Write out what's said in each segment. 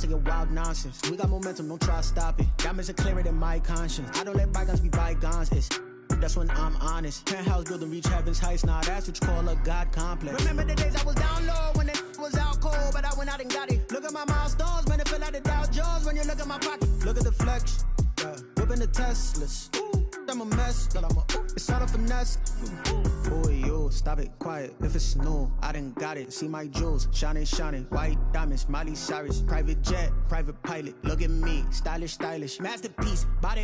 say your wild nonsense. We got momentum, don't try to stop it. Diamonds are clearer than my conscience. I don't let bygones be bygones. That's when I'm honest. Penthouse building, reach heaven's heights. Nah, that's what you call a God complex. Remember the days I was down low when it was out cold, but I went out and got it. Look at my milestones, man, it feel like the Dow Jones when you look at my pocket. Look at the flex, yeah. Whipping the Teslas. I'm a mess, but it's all a finesse. Boy, you stop it, quiet. If it's new, I done got it. See my jewels, shining, white diamonds, Miley Cyrus, private jet, private pilot. Look at me, stylish, masterpiece, body,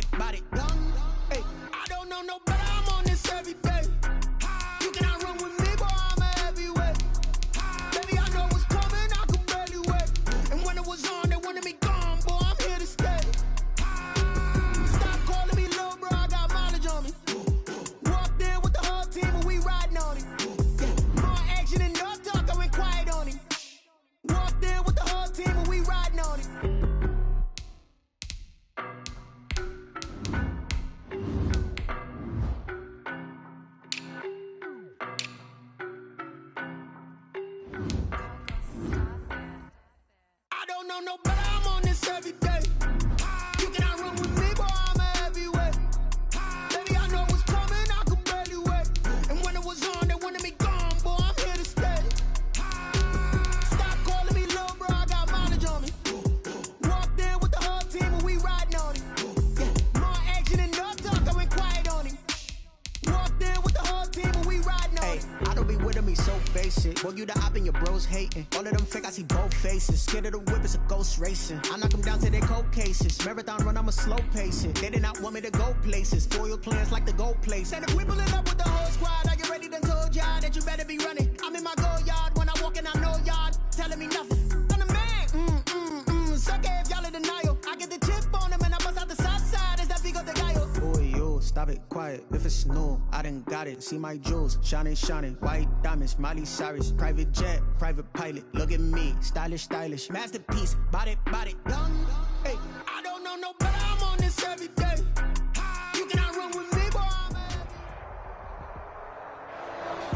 young. Hey, I don't know no better. I'm on this every day. You cannot run with me, boy. I'm a heavyweight. Baby, I know what's coming. I could barely wait. And when it was on, they wanted me gone, boy. I'm here to stay. Stop calling me little bro. I got mileage on me. Walked in with the whole team and we riding on it. More action and no talk. I went quiet on it. Walked in with the whole team and we riding on it. No better, I'm on this every day. You cannot run with me, boy, I'm a heavyweight. Baby, I know what's coming, I could barely wait. And when it was on, they wanted me gone, boy, I'm here to stay. Stop calling me little bro, I got mileage on me. Walked in with the whole team and we riding on it. More action and no talk, I went quiet on it. Walked in with the whole team and we riding on it. I don't be with me so basic. Boy, you the op and your bros hating. All of them fake, I see both faces. Scared of the whip, it's a ghost racing. I knock them down to their cold cases. Marathon run, I'm a slow pacing. They did not want me to go places. Foil plans like the gold place. And if we pulling up with the whole squad, are you ready? Done told y'all that you better be running. I'm in my go yard when I walk in, I know y'all telling me nothing. I'm the man. Suck it if y'all in denial. I get the chip on them and I bust out the south side. Is that Vigo de Gallo? Boy, you stop it, quiet. If it's new, I done got it. See my jewels, shining, white diamonds, Miley Cyrus, private jet, private pilot. Look at me, stylish, masterpiece, body, young. Hey, I don't know no better. I'm on this every day. You cannot run with me, boy.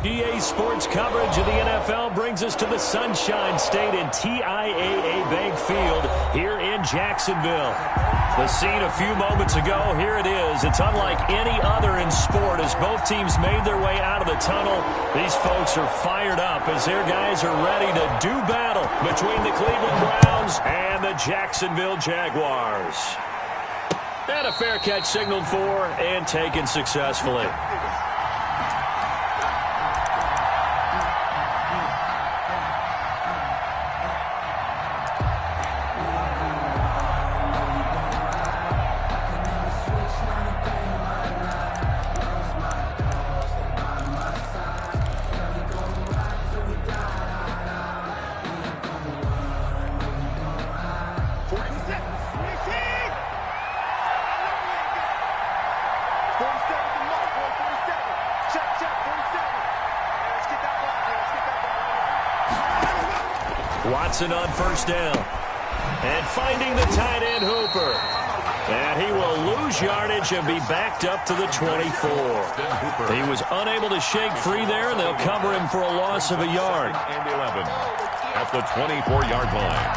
EA Sports coverage of the NFL brings us to the Sunshine State in TIAA Bank Field here in Jacksonville. The scene a few moments ago, here it is. It's unlike any other in sport as both teams made their way out of the tunnel. These folks are fired up as their guys are ready to do battle between the Cleveland Browns and the Jacksonville Jaguars. And a fair catch signaled for and taken successfully. Watson on first down. And finding the tight end Hooper. And he will lose yardage and be backed up to the 24. He was unable to shake free there, and they'll cover him for a loss of a yard. And 11 at the 24-yard line.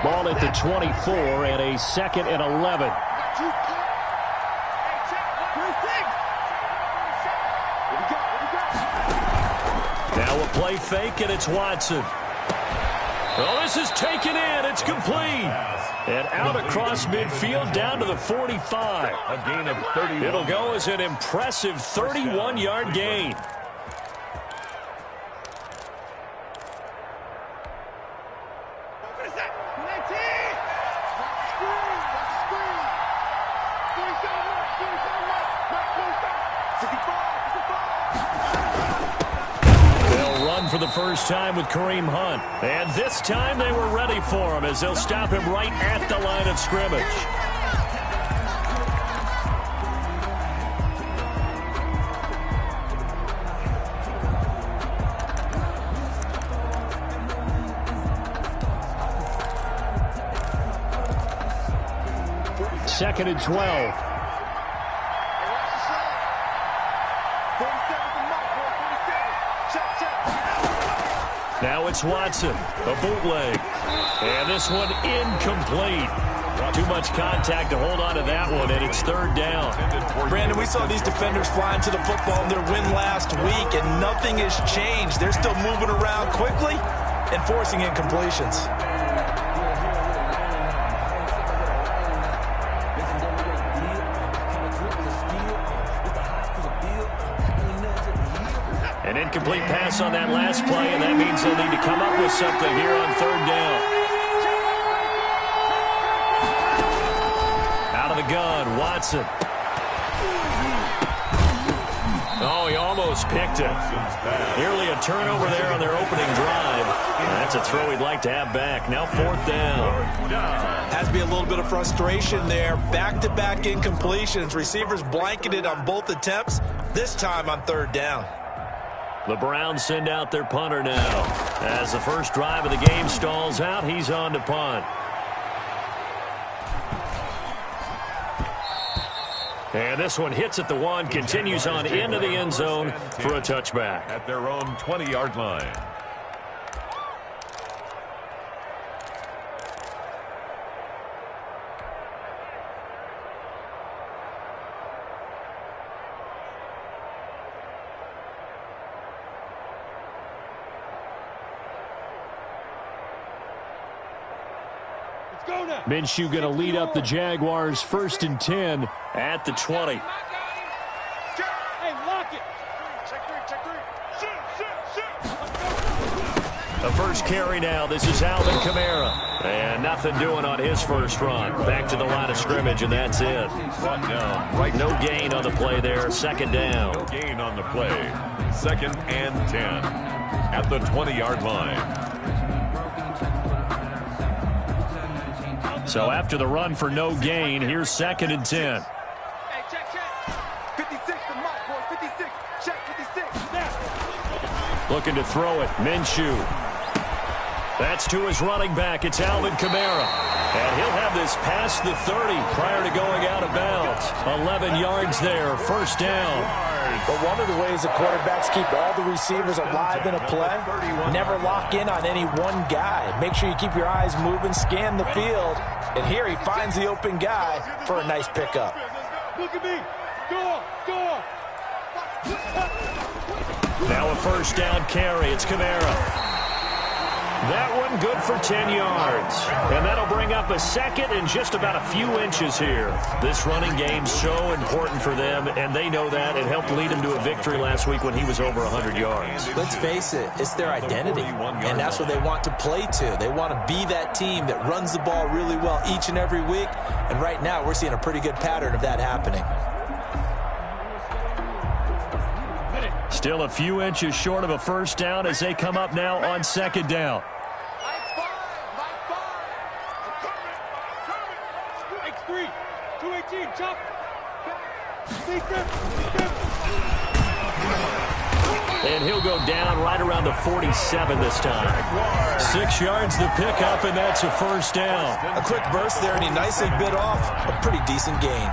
Ball at the 24 and a 2nd and 11. Now a play fake, and it's Watson. Well, this is taken in. It's complete. And out across midfield down to the 45. A gain of 31. It'll go as an impressive 31-yard gain. For the first time with Kareem Hunt. And this time they were ready for him as they'll stop him right at the line of scrimmage. Second and 12. Check. Now it's Watson, a bootleg. And this one incomplete. Too much contact to hold on to that one, and it's third down. Brandon, we saw these defenders flying to the football in their win last week, and nothing has changed. They're still moving around quickly and forcing incompletions. An incomplete pass on that last play, and that means they'll need to come up with something here on third down. Out of the gun, Watson. Oh, he almost picked it. Nearly a turnover there on their opening drive. That's a throw he'd like to have back. Now fourth down. Has to be a little bit of frustration there. Back-to-back incompletions. Receivers blanketed on both attempts, this time on third down. The Browns send out their punter now. As the first drive of the game stalls out, he's on to punt. And this one hits at the one, continues on into the end zone for a touchback. At their own 20-yard line. Minshew going to lead up the Jaguars 1st and 10 at the 20. Hey, lock it. Check three. The first carry now. This is Alvin Kamara. And nothing doing on his first run. Back to the line of scrimmage, and that's it. Brought down. Right. No gain on the play there. Second down. No gain on the play. 2nd and 10 at the 20-yard line. So after the run for no gain, here's 2nd and 10. Hey, check. 56 to Mike, boy. 56. Check 56. Now. Looking to throw it. Minshew. That's to his running back. It's Alvin Kamara. And he'll have this past the 30 prior to going out of bounds. 11 yards there. First down. But one of the ways the quarterbacks keep all the receivers alive in a play, never lock in on any one guy. Make sure you keep your eyes moving, scan the field. And here he finds the open guy for a nice pickup. Look at me. Go. Now a first down carry. It's Kamara. That one good for 10 yards. And that'll bring up a second and just about a few inches here. This running game's so important for them, and they know that. It helped lead them to a victory last week when he was over 100 yards. Let's face it, it's their identity, and that's what they want to play to. They want to be that team that runs the ball really well each and every week, and right now we're seeing a pretty good pattern of that happening. Still a few inches short of a first down as they come up now on second down. X3, 218, chop. And he'll go down right around the 47 this time. 6 yards the pickup, and that's a first down. A quick burst there, and he nicely bit off a pretty decent gain.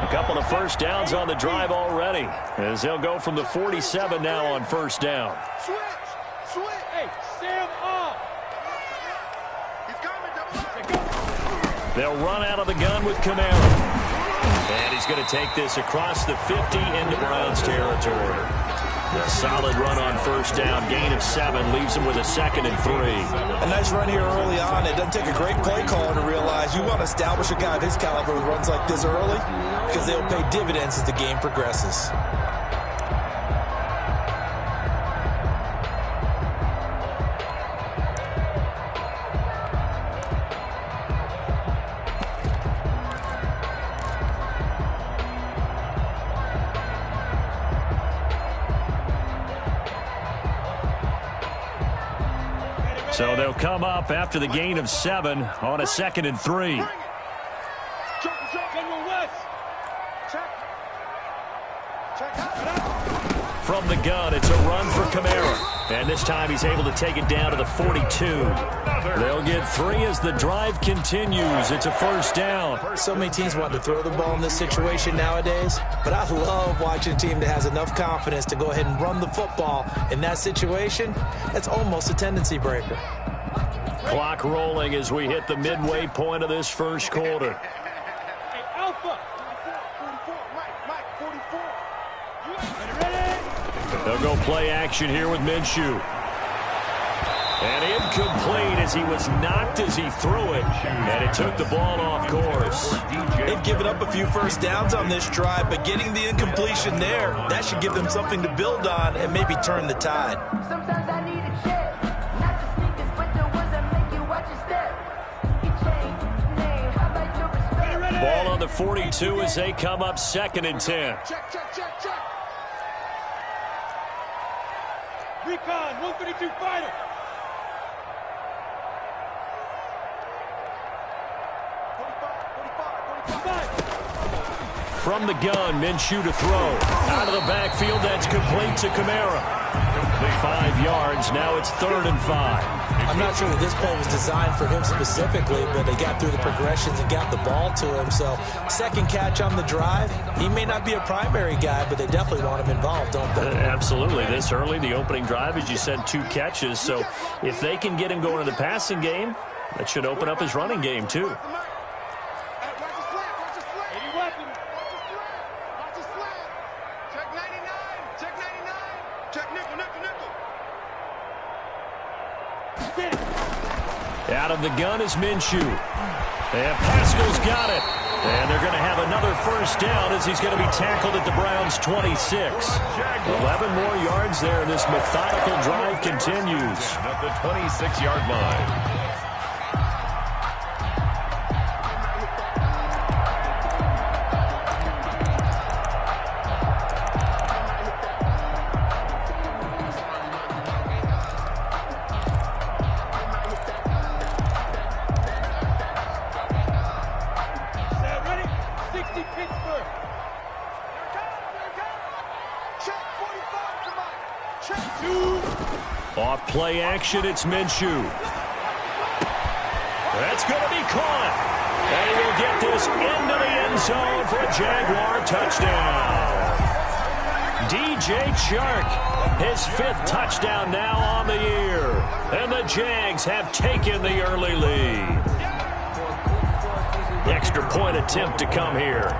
A couple of first downs on the drive already, as they'll go from the 47 now on first down. Switch. Hey, Sam up. He's coming. They'll run out of the gun with Canale. And he's going to take this across the 50 into Browns territory. A solid run on first down. Gain of 7 leaves him with a 2nd and 3. A nice run here early on. It doesn't take a great play caller to realize you want to establish a guy of his caliber with runs like this early, because they'll pay dividends as the game progresses. So they'll come up after the gain of 7 on a 2nd and 3. From the gun, it's a run for Camara. And this time he's able to take it down to the 42. They'll get 3 as the drive continues. It's a first down. So many teams want to throw the ball in this situation nowadays, but I love watching a team that has enough confidence to go ahead and run the football. In that situation, that's almost a tendency breaker. Clock rolling as we hit the midway point of this first quarter. Hey, Alpha. 44, Mike, 44. They'll go play action here with Minshew. And incomplete as he was knocked as he threw it. And it took the ball off course. They've given up a few first downs on this drive, but getting the incompletion there, that should give them something to build on and maybe turn the tide. Sometimes I need a check, not the sneakers, but the ones that make you watch your step. You change name, how about your respect? Ball on the 42 as they come up 2nd and 10. Check. Recon, 132 final. From the gun, Minshew to throw. Out of the backfield, that's complete to Camara. 5 yards, now it's 3rd and 5. I'm not sure that this play was designed for him specifically, but they got through the progressions and got the ball to him. So, second catch on the drive. He may not be a primary guy, but they definitely want him involved, don't they? Absolutely. This early, the opening drive, as you said, 2 catches. So, if they can get him going in the passing game, that should open up his running game, too. Out of the gun is Minshew. And Pascal's got it. And they're going to have another first down as he's going to be tackled at the Browns' 26. 11 more yards there. This methodical drive continues. At the 26-yard line. Off play action, it's Minshew. That's going to be caught. And he will get this into the end zone for a Jaguar touchdown. DJ Chark, his 5th touchdown now on the year. And the Jags have taken the early lead. Extra point attempt to come here.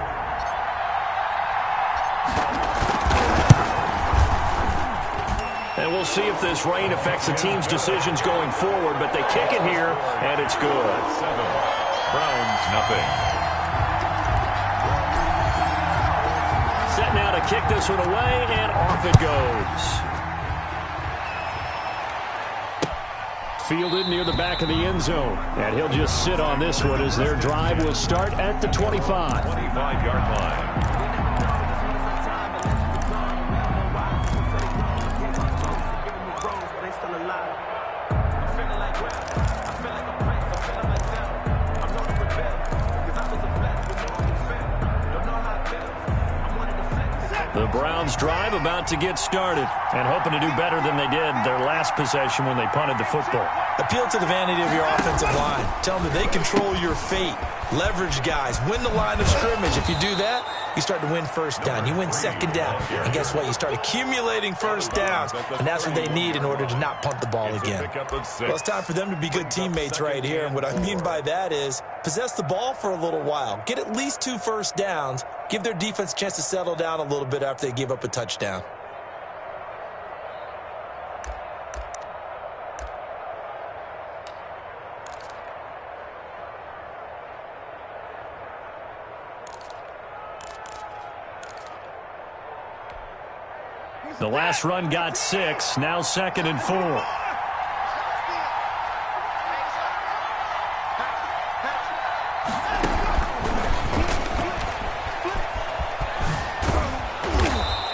And we'll see if this rain affects the team's decisions going forward, but they kick it here, and it's good. 7. Browns, nothing. Set now to kick this one away, and off it goes. Fielded near the back of the end zone, and he'll just sit on this one as their drive will start at the 25. 25-yard line. The Browns drive about to get started and hoping to do better than they did their last possession when they punted the football. Appeal to the vanity of your offensive line. Tell them that they control your fate. Leverage guys. Win the line of scrimmage. If you do that, you start to win first down. You win second down. And guess what? You start accumulating first downs. And that's what they need in order to not punt the ball again. Well, it's time for them to be good teammates right here. And what I mean by that is possess the ball for a little while. Get at least 2 first downs. Give their defense a chance to settle down a little bit after they give up a touchdown. The last run got 6, now 2nd and 4.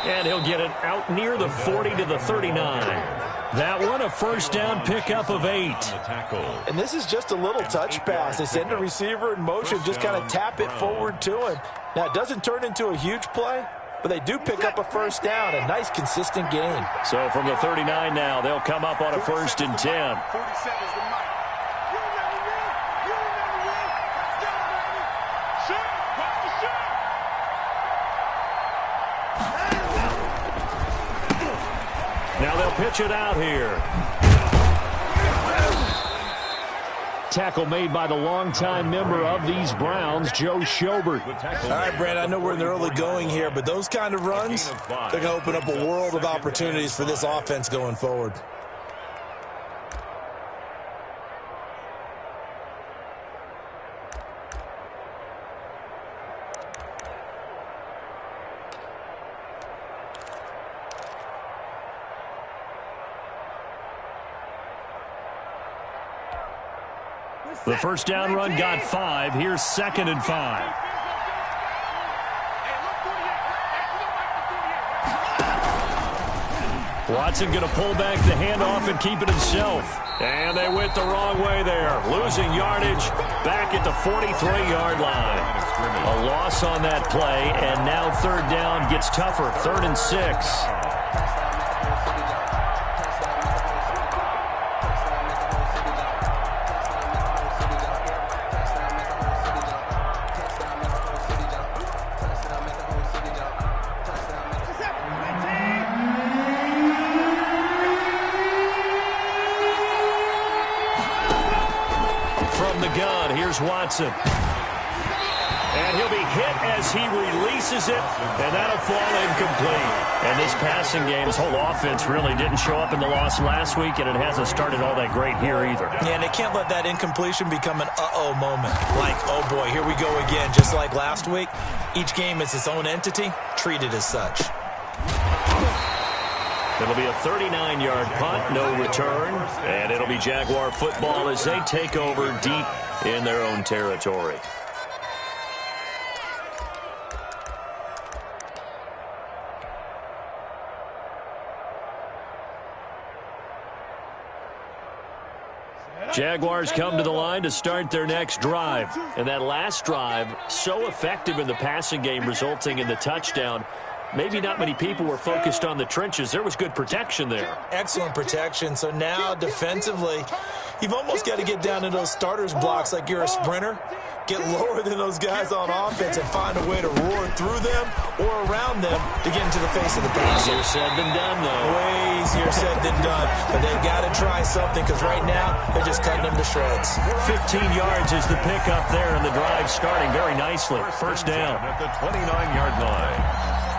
And he'll get it out near the 40 to the 39. That one, a first down pickup of 8. And this is just a little touch pass. They send a receiver in motion, just kind of tap it forward to him. Now, it doesn't turn into a huge play, but they do pick up a first down. A nice, consistent game. So from the 39 now, they'll come up on a 1st and 10. 47 is the mic. You never win. You never win. Let's go, baby. Shot. Watch the shot. Now they'll pitch it out here. Tackle made by the longtime member of these Browns, Joe Schobert. All right, Brand, I know we're in the early going here, but those kind of runs, they're going to open up a world of opportunities for this offense going forward. The first down run got 5. Here's 2nd and 5. Watson going to pull back the handoff and keep it himself. And they went the wrong way there. Losing yardage back at the 43-yard line. A loss on that play, and now 3rd down gets tougher. 3rd and 6. Watson. And he'll be hit as he releases it, and that'll fall incomplete. And this passing game, his whole offense really didn't show up in the loss last week, and it hasn't started all that great here either. Yeah, and they can't let that incompletion become an uh-oh moment. Like, oh boy, here we go again. Just like last week, each game is its own entity, treated as such. It'll be a 39-yard punt, no return, and it'll be Jaguar football as they take over deep in their own territory. Jaguars come to the line to start their next drive. And that last drive, so effective in the passing game, resulting in the touchdown. Maybe not many people were focused on the trenches. There was good protection there. Excellent protection. So now defensively, you've almost got to get down to those starters blocks like you're a sprinter. Get lower than those guys on offense and find a way to roar through them or around them to get into the face of the pass. Easier said than done, though. Way easier said than done. But they've got to try something because right now they're just cutting them to shreds. 15 yards is the pickup there, and the drive starting very nicely. First down. At the 29-yard line.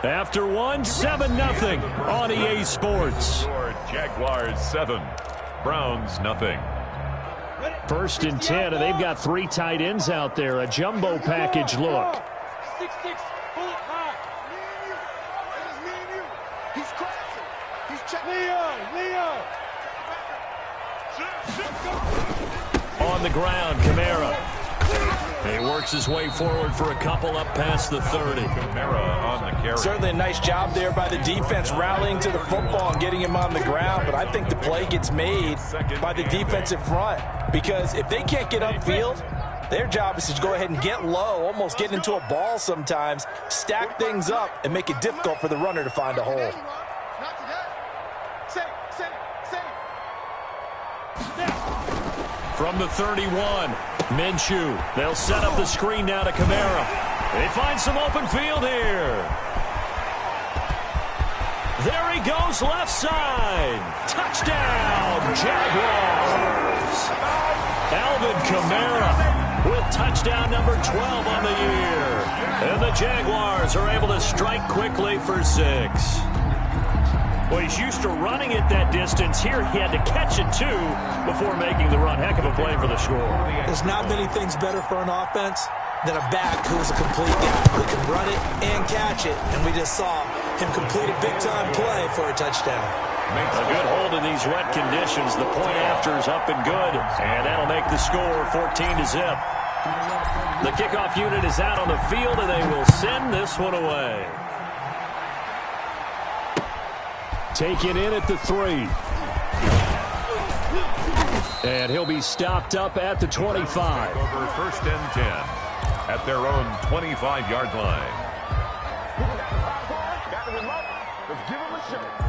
After 7-0 on EA Sports. Jaguars 7, Browns nothing. 1st and 10, and they've got 3 tight ends out there. A jumbo package look. 6'6", pull it high. Me and you. He's crashing. He's checking. Leo. On the ground, Kamara. He works his way forward for a couple up past the 30. Kamara on the carry. Certainly a nice job there by the defense rallying to the football and getting him on the ground, but I think the play gets made by the defensive front because if they can't get upfield, their job is to go ahead and get low, almost get into a ball sometimes, stack things up, and make it difficult for the runner to find a hole. From the 31, Minshew. They'll set up the screen now to Kamara. They find some open field here. There he goes, left side. Touchdown, Jaguars. Alvin Kamara with touchdown number 12 on the year. And the Jaguars are able to strike quickly for 6. Well, he's used to running it that distance. Here he had to catch it, too, before making the run. Heck of a play for the score. There's not many things better for an offense than a back who's a complete guy who can run it and catch it. And we just saw him complete a big-time play for a touchdown. A good hold in these wet conditions. The point after is up and good. And that'll make the score 14-0. The kickoff unit is out on the field, and they will send this one away. Taken in at the 3. And he'll be stopped up at the 25. Over 1st and 10 at their own 25-yard line. Got the remote. Let's give him a shot.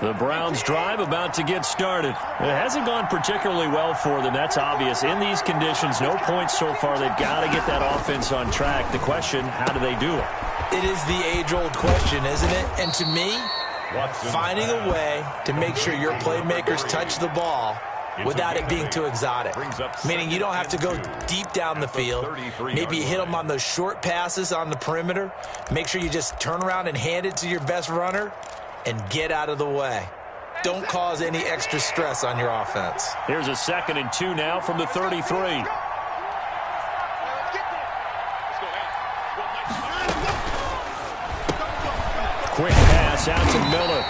The Browns drive about to get started. It hasn't gone particularly well for them. That's obvious. In these conditions, no points so far. They've got to get that offense on track. The question, how do they do it? It is the age-old question, isn't it? And to me, finding a way to make sure your playmakers touch the ball without it being too exotic. Meaning you don't have to go deep down the field. Maybe you hit them on those short passes on the perimeter. Make sure you just turn around and hand it to your best runner and get out of the way. Don't cause any extra stress on your offense. Here's a 2nd and 2 now from the 33. Quick pass out to Miller.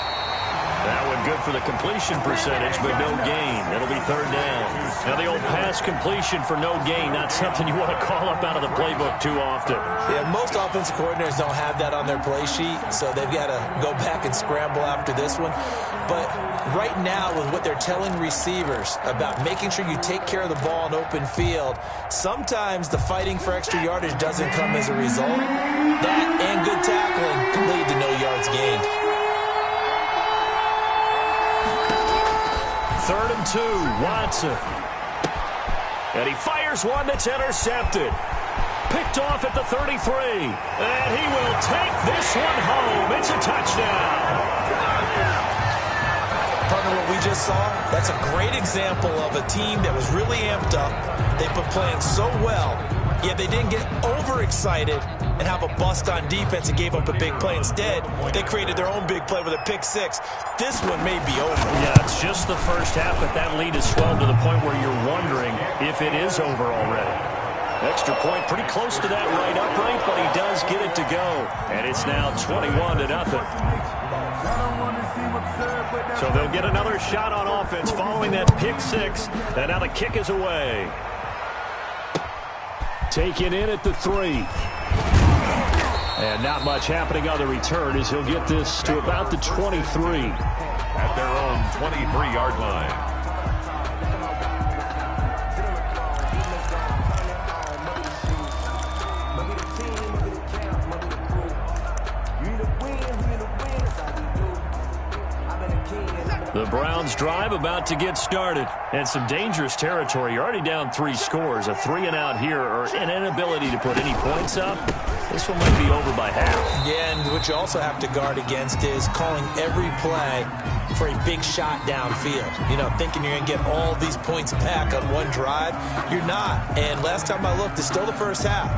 That one good for the completion percentage, but no gain. It'll be 3rd down. Now the old pass completion for no gain, not something you want to call up out of the playbook too often. Yeah, most offensive coordinators don't have that on their play sheet, so they've got to go back and scramble after this one. But right now, with what they're telling receivers about making sure you take care of the ball in open field, sometimes the fighting for extra yardage doesn't come as a result. That and good tackling can lead to no yards gained. 3rd and 2, Watson. And he fires one that's intercepted. Picked off at the 33. And he will take this one home. It's a touchdown. Partner, what we just saw, that's a great example of a team that was really amped up. They've been playing so well, yet they didn't get overexcited and have a bust on defense and gave up a big play. Instead, they created their own big play with a pick 6. This one may be over. Yeah, it's just the first half, but that lead has swelled to the point where you're wondering if it is over already. Extra point pretty close to that right upright, but he does get it to go. And it's now 21-0. So they'll get another shot on offense following that pick 6. And now the kick is away. Taken in at the 3. And not much happening on the return as he'll get this to about the 23. At their own 23-yard line. The Browns drive about to get started. And some dangerous territory. You're already down 3 scores. A 3-and-out here or an inability to put any points up. This one might be over by half. Yeah, and what you also have to guard against is calling every play for a big shot downfield. You know, thinking you're going to get all these points back on one drive. You're not. And last time I looked, it's still the first half.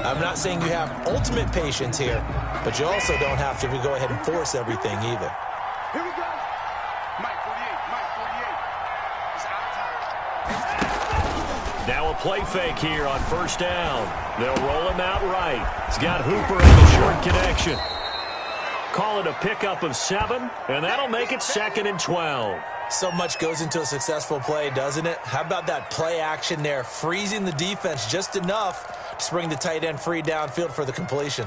I'm not saying you have ultimate patience here, but you also don't have to go ahead and force everything either. Here we go. Mike 48. It's out of time. Now a play fake here on 1st down. They'll roll him out right. He's got Hooper in the short connection. Call it a pickup of 7, and that'll make it 2nd and 12. So much goes into a successful play, doesn't it? How about that play action there, freezing the defense just enough to bring the tight end free downfield for the completion.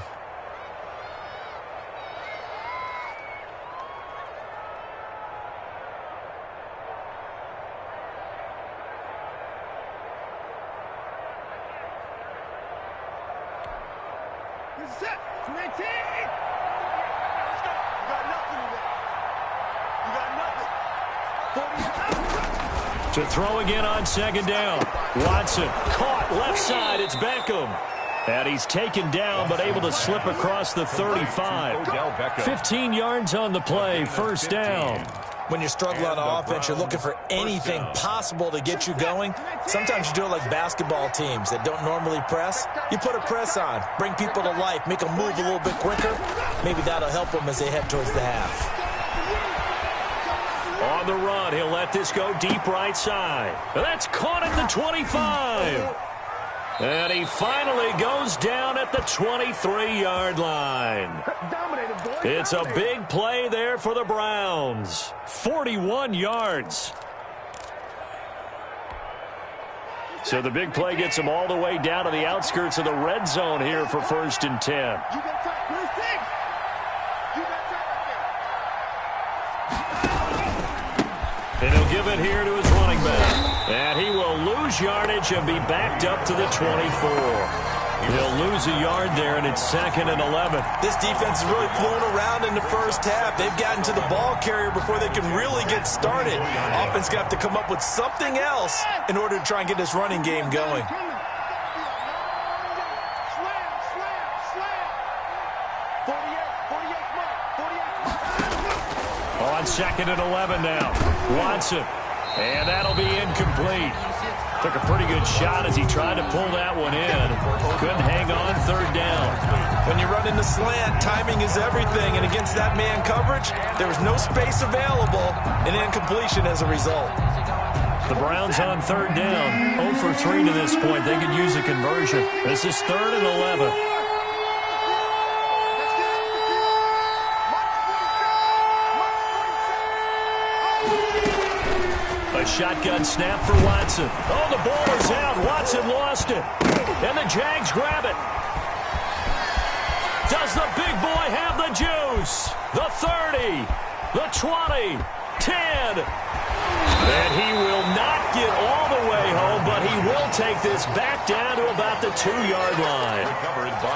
This is it. 19. Let's go. You got nothing today. You got nothing. 40. To throw again on 2nd down. Watson caught left side. It's Beckham. And he's taken down but able to slip across the 35. 15 yards on the play. 1st down. When you're struggling on offense, you're looking for anything possible to get you going. Sometimes you do it like basketball teams that don't normally press. You put a press on, bring people to life, make them move a little bit quicker. Maybe that'll help them as they head towards the half. On the run, he'll let this go deep right side. That's caught at the 25. And he finally goes down at the 23-yard line. It's a big play there for the Browns. 41 yards. So the big play gets them all the way down to the outskirts of the red zone here for 1st and 10. And he'll give it here to his running back. And he will lose yardage and be backed up to the 24. He'll lose a yard there, and it's 2nd and 11. This defense is really flown around in the first half. They've gotten to the ball carrier before they can really get started. Offense going to have to come up with something else in order to try and get this running game going. On 2nd and 11 now. Watson. And that'll be incomplete. Took a pretty good shot as he tried to pull that one in. Couldn't hang on 3rd down. When you run in the slant, timing is everything. And against that man coverage, there was no space available. And incompletion as a result. The Browns on 3rd down. 0 for 3 to this point. They could use a conversion. This is 3rd and 11. A shotgun snap for Watson. Oh, the ball is out. Watson lost it. And the Jags grab it. Does the big boy have the juice? The 30, the 20, 10. And he will not get all the way home, but he will take this back down to about the 2-yard line.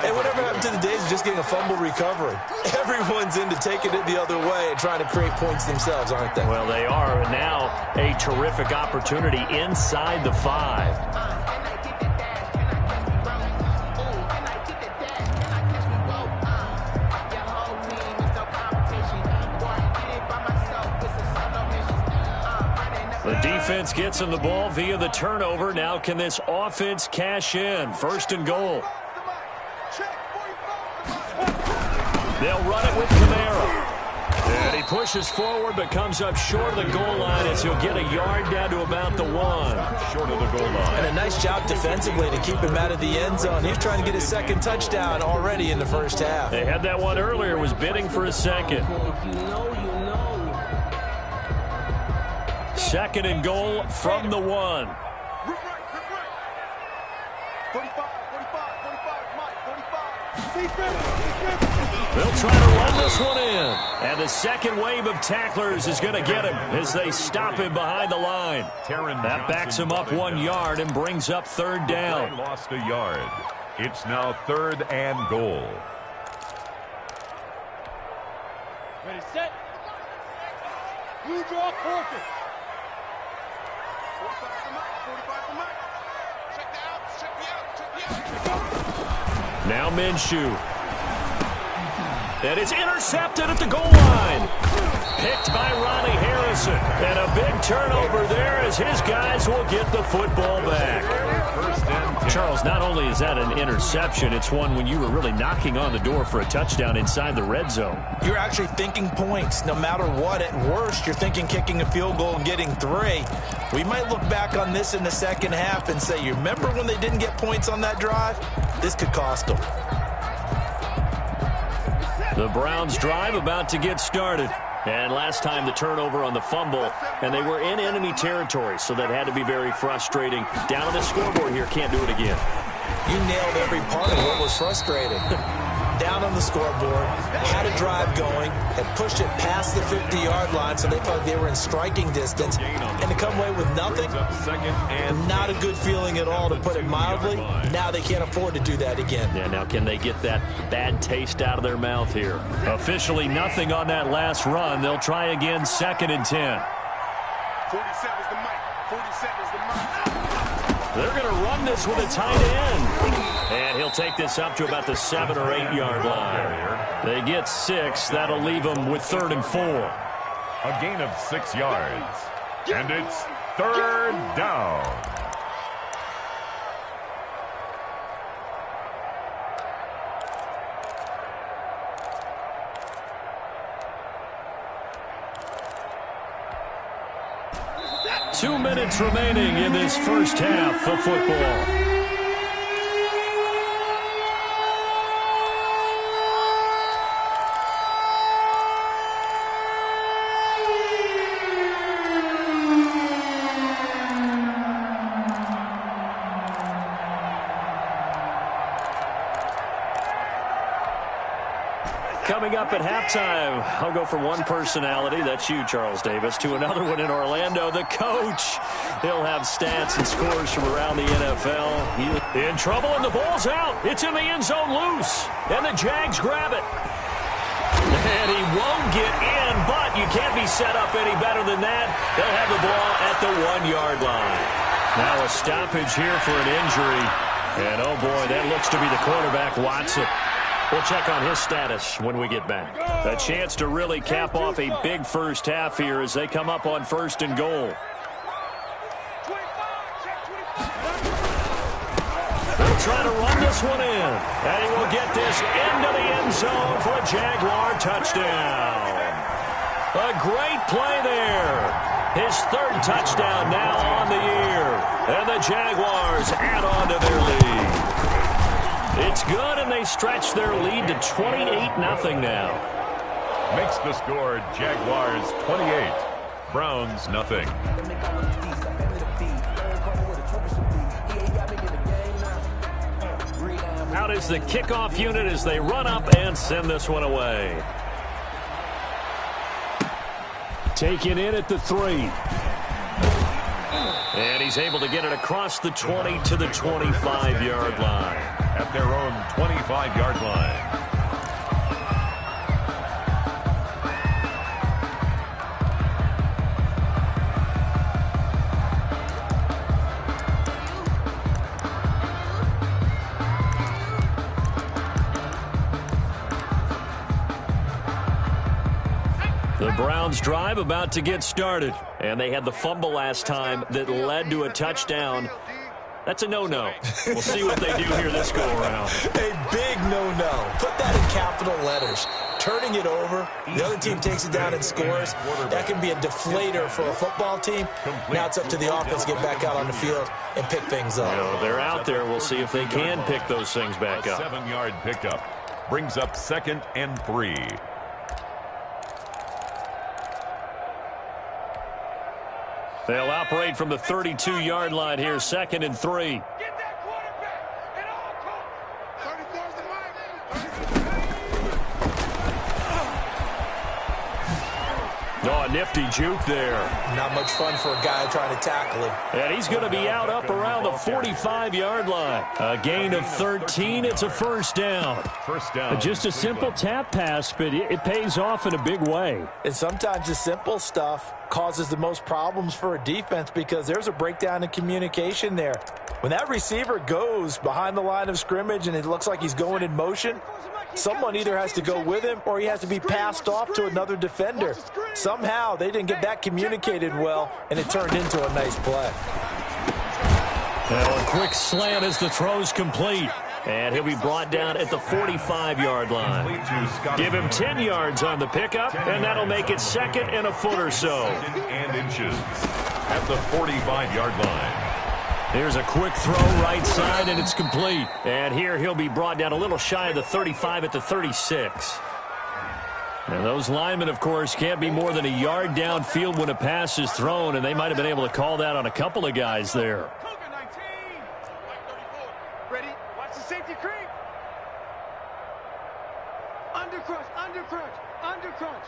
Hey, whatever happened to the days of just getting a fumble recovery? Everyone's into taking it the other way and trying to create points themselves, aren't they? Well, they are. And now a terrific opportunity inside the 5. The defense gets him the ball via the turnover. Now can this offense cash in? 1st and goal. They'll run it with Canale. And he pushes forward but comes up short of the goal line as he'll get a yard down to about the 1. Short of the goal line. And a nice job defensively to keep him out of the end zone. He's trying to get his 2nd touchdown already in the first half. They had that one earlier, was bidding for a 2nd. 2nd and goal from the 1. They'll try to run this one in. And the second wave of tacklers is going to get him as they stop him behind the line. That backs him up 1 yard and brings up 3rd down. Lost a yard. It's now 3rd and goal. Ready, set. Blue draw, focus. 45 for Mike. Check the out, check the out. Now Minshew. And it's intercepted at the goal line. Picked by Ronnie Harrison. And a big turnover there as his guys will get the football back. Charles, not only is that an interception, it's one when you were really knocking on the door for a touchdown inside the red zone. You're actually thinking points no matter what. At worst, you're thinking kicking a field goal and getting 3. We might look back on this in the second half and say, you remember when they didn't get points on that drive? This could cost them. The Browns drive about to get started. And last time the turnover on the fumble, and they were in enemy territory, so that had to be very frustrating. Down on the scoreboard here, can't do it again. You nailed every part of what was frustrating. Down on the scoreboard, had a drive going, had pushed it past the 50-yard line, so they thought they were in striking distance, and to come away with nothing, not a good feeling at all, to put it mildly. Now they can't afford to do that again. Yeah, now can they get that bad taste out of their mouth here? Officially nothing on that last run. They'll try again, 2nd and 10. 47's the mic. 47's the mic. They're going to run this with a tight end. And he'll take this up to about the 7 or 8 yard line. They get 6. That'll leave them with 3rd and 4. A gain of 6 yards. And it's third down. Two minutes remaining in this first half of football. Coming up at halftime, I'll go from one personality, that's you, Charles Davis, to another one in Orlando, the coach. He'll have stats and scores from around the NFL. In trouble, and the ball's out. It's in the end zone loose, and the Jags grab it. And he won't get in, but you can't be set up any better than that. They'll have the ball at the 1-yard line. Now a stoppage here for an injury. And, oh, boy, that looks to be the quarterback, Watson. We'll check on his status when we get back. A chance to really cap off a big first half here as they come up on 1st and goal. They'll try to run this one in. And he will get this into the end zone for a Jaguar touchdown. A great play there. His 3rd touchdown now on the year. And the Jaguars add on to their lead. It's good, and they stretch their lead to 28-0 now. Makes the score Jaguars 28, Browns nothing. Out is the kickoff unit as they run up and send this one away. Taken in at the 3. And he's able to get it across the 20 to the 25-yard line. At their own 25-yard line. The Browns drive about to get started. And they had the fumble last time that led to a touchdown. That's a no-no. We'll see what they do here this go-around. A big no-no. Put that in capital letters. Turning it over, the other team takes it down and scores. That can be a deflator for a football team. Now it's up to the offense to get back out on the field and pick things up. You know, they're out there. We'll see if they can pick those things back up. A 7-yard pickup brings up 2nd and 3. They'll operate from the 32-yard line here, 2nd and 3. Get that quarterback at all costs. 34's the Oh, a nifty juke there. Not much fun for a guy trying to tackle him. And he's going to be out up around the 45-yard line. A gain of 13. It's a first down. First down. Just a simple tap pass, but it pays off in a big way. And sometimes the simple stuff causes the most problems for a defense because there's a breakdown in communication there. When that receiver goes behind the line of scrimmage and it looks like he's going in motion, someone either has to go with him or he has to be passed off to another defender. Somehow they didn't get that communicated well, and it turned into a nice play. Well, a quick slant as the throw's complete. And he'll be brought down at the 45-yard line. Give him 10 yards on the pickup, and that'll make it 2nd and a foot or so. 2nd and inches at the 45-yard line. Here's a quick throw right side, and it's complete. And here he'll be brought down a little shy of the 35 at the 36. And those linemen, of course, can't be more than a yard downfield when a pass is thrown, and they might have been able to call that on a couple of guys there. Ready? Watch the safety creep. Under crunch, under crunch, under crunch.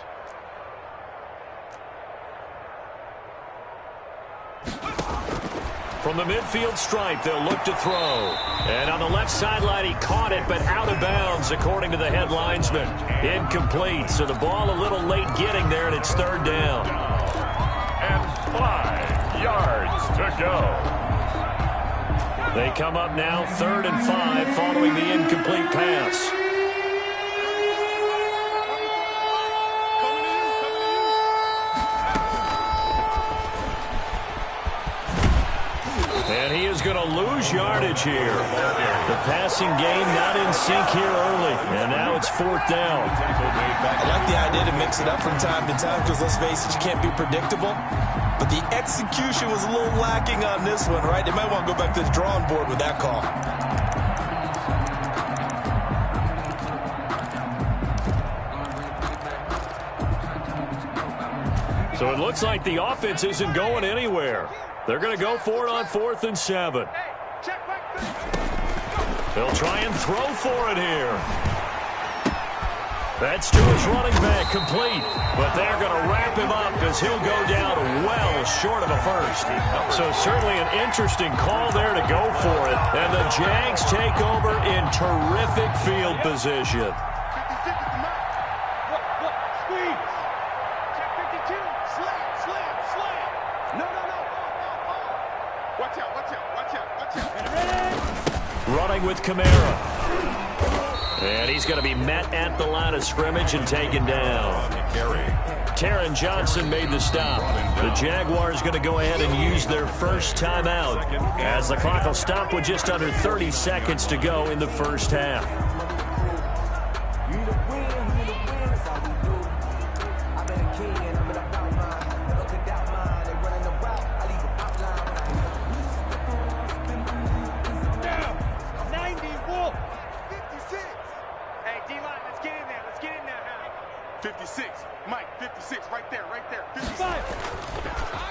From the midfield stripe, they'll look to throw. And on the left sideline, he caught it, but out of bounds, according to the head linesman. Incomplete, so the ball a little late getting there, and it's 3rd down. And 5 yards to go. They come up now 3rd and 5 following the incomplete pass. is going to lose yardage here. The passing game not in sync here early, and now it's 4th down. I like the idea to mix it up from time to time because, let's face it, you can't be predictable. But the execution was a little lacking on this one, right? They might want to go back to the drawing board with that call. So it looks like the offense isn't going anywhere. They're going to go for it on 4th and 7. They'll try and throw for it here. That's to his running back, complete. But they're going to wrap him up as he'll go down well short of a first. So certainly an interesting call there to go for it. And the Jags take over in terrific field position. Running with Kamara. And he's going to be met at the line of scrimmage and taken down. Taron Johnson made the stop. The Jaguars going to go ahead and use their first timeout as the clock will stop with just under 30 seconds to go in the first half.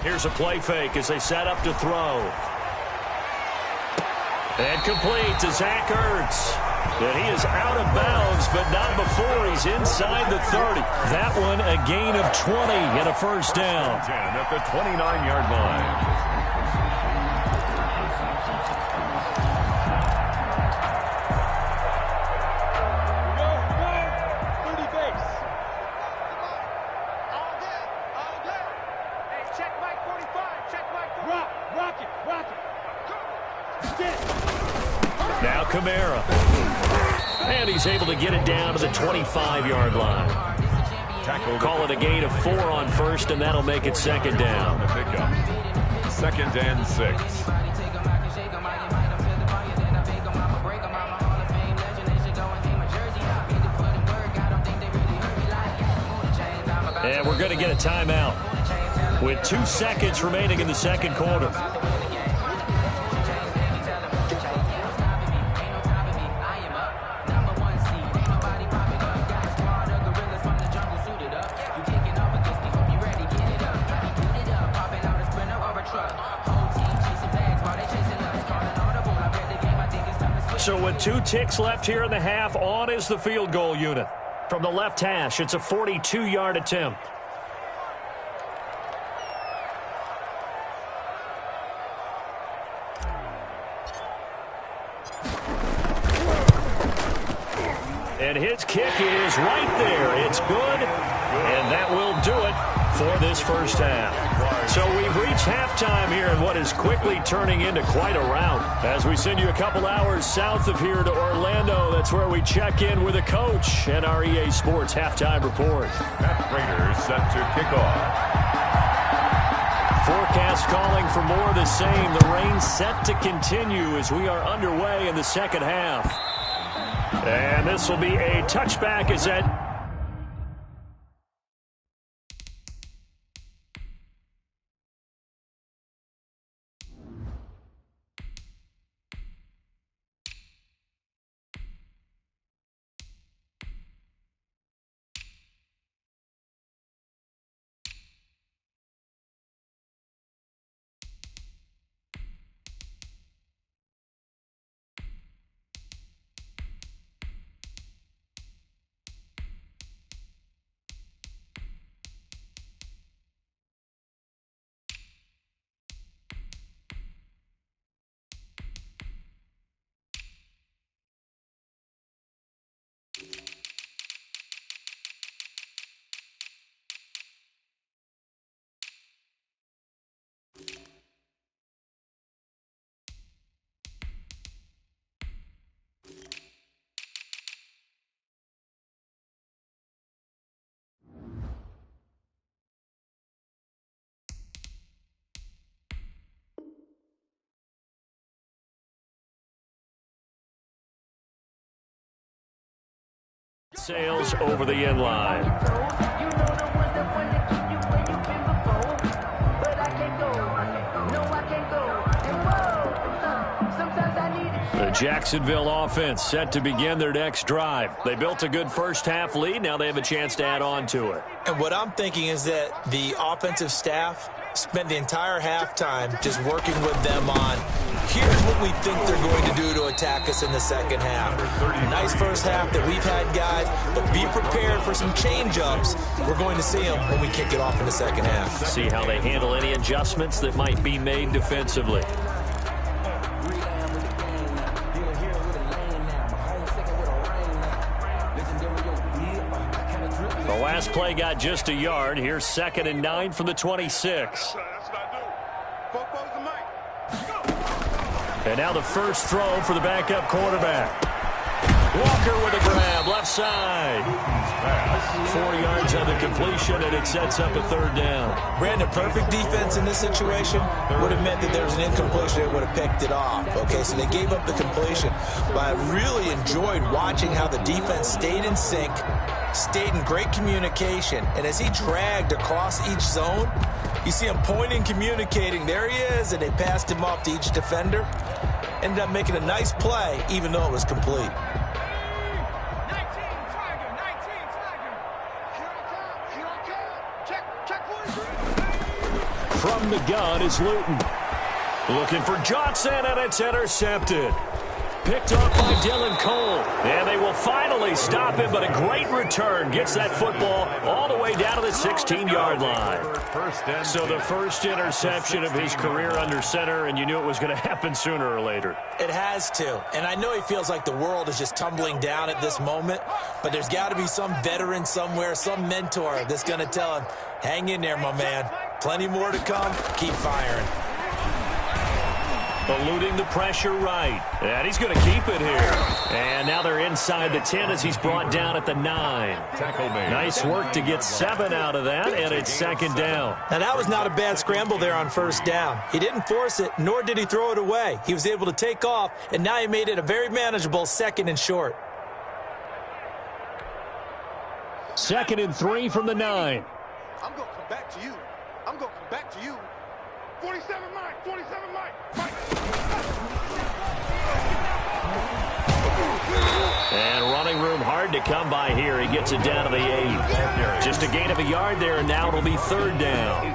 Here's a play fake as they set up to throw. And complete to Zach Ertz. And he is out of bounds, but not before he's inside the 30. That one a gain of 20 and a first down. 10 at the 29-yard line. Now Kamara. And he's able to get it down to the 25-yard line. Call it a gain of 4 on first, and that'll make it second down. Second and 6. And we're going to get a timeout with 2 seconds remaining in the second quarter. So with 2 ticks left here in the half, on is the field goal unit. From the left hash, it's a 42-yard attempt. And his kick is right there. It's good, and that will do it for this first half. So we've reached halftime here in what is quickly turning into quite a rout. As we send you a couple hours south of here to Orlando, that's where we check in with a coach and our EA Sports halftime report. Pat Raiders set to kick off. Forecast calling for more of the same. The rain set to continue as we are underway in the second half. And this will be a touchback as that Sails over the end line. You know the ones that wanna keep you where you've been before. But I can't go. No, I can't go. And whoa, sometimes I need a The Jacksonville offense set to begin their next drive. They built a good first-half lead. Now they have a chance to add on to it. And what I'm thinking is that the offensive staff spent the entire halftime just working with them on, here's what we think they're going to do to attack us in the second half. Nice first half that we've had, guys, but be prepared for some change-ups. We're going to see them when we kick it off in the second half. See how they handle any adjustments that might be made defensively. The last play got just a yard. Here's 2nd and 9 from the 26. And now the first throw for the backup quarterback. Walker with a grab, left side. 4 yards on the completion, and it sets up a 3rd down. Brandon, perfect defense in this situation would have meant that there was an incompletion that would have picked it off. Okay, so they gave up the completion. But I really enjoyed watching how the defense stayed in sync, stayed in great communication, and as he dragged across each zone, you see him pointing, communicating. There he is, and they passed him off to each defender. Ended up making a nice play, even though it was complete. From the gun is Luton. Looking for Johnson, and it's intercepted. Picked up by Dylan Cole. And they will finally stop him, but a great return. Gets that football all the way down to the 16-yard line. So the first interception of his career under center, and you knew it was going to happen sooner or later. It has to. And I know he feels like the world is just tumbling down at this moment, but there's got to be some veteran somewhere, some mentor that's going to tell him, hang in there, my man. Plenty more to come. Keep firing. Eluding the pressure right. And he's going to keep it here. And now they're inside the 10 as he's brought down at the 9. Nice work to get 7 out of that, and it's 2nd down. Now, that was not a bad scramble there on 1st down. He didn't force it, nor did he throw it away. He was able to take off, and now he made it a very manageable 2nd and short. 2nd and 3 from the 9. I'm going to come back to you. I'm going to come back to you. 47 Mike, 47 Mike. And running room hard to come by here. He gets it down to the 8. Just a gain of a yard there, and now it'll be 3rd down.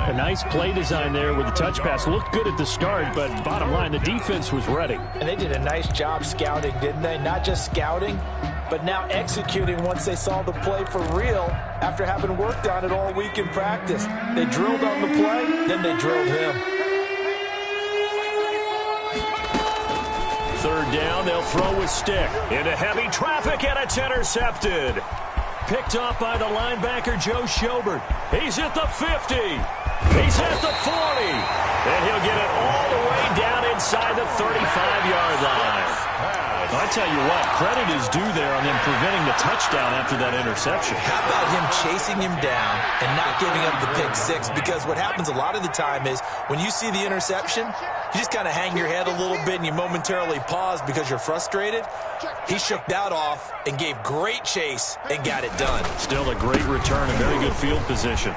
A nice play design there with the touch pass. Looked good at the start, but bottom line, the defense was ready. And they did a nice job scouting, didn't they? Not just scouting, but now executing once they saw the play for real after having worked on it all week in practice. They drilled on the play, then they drilled him. 3rd down, they'll throw with stick. Into heavy traffic, and it's intercepted. Picked off by the linebacker, Joe Schobert. He's at the 50. He's at the 40. And he'll get it all the way down inside the 35-yard line. I tell you what, credit is due there on them preventing the touchdown after that interception. How about him chasing him down and not giving up the pick 6? Because what happens a lot of the time is when you see the interception, you just kind of hang your head a little bit and you momentarily pause because you're frustrated. He shook that off and gave great chase and got it done. Still a great return, a very good field position.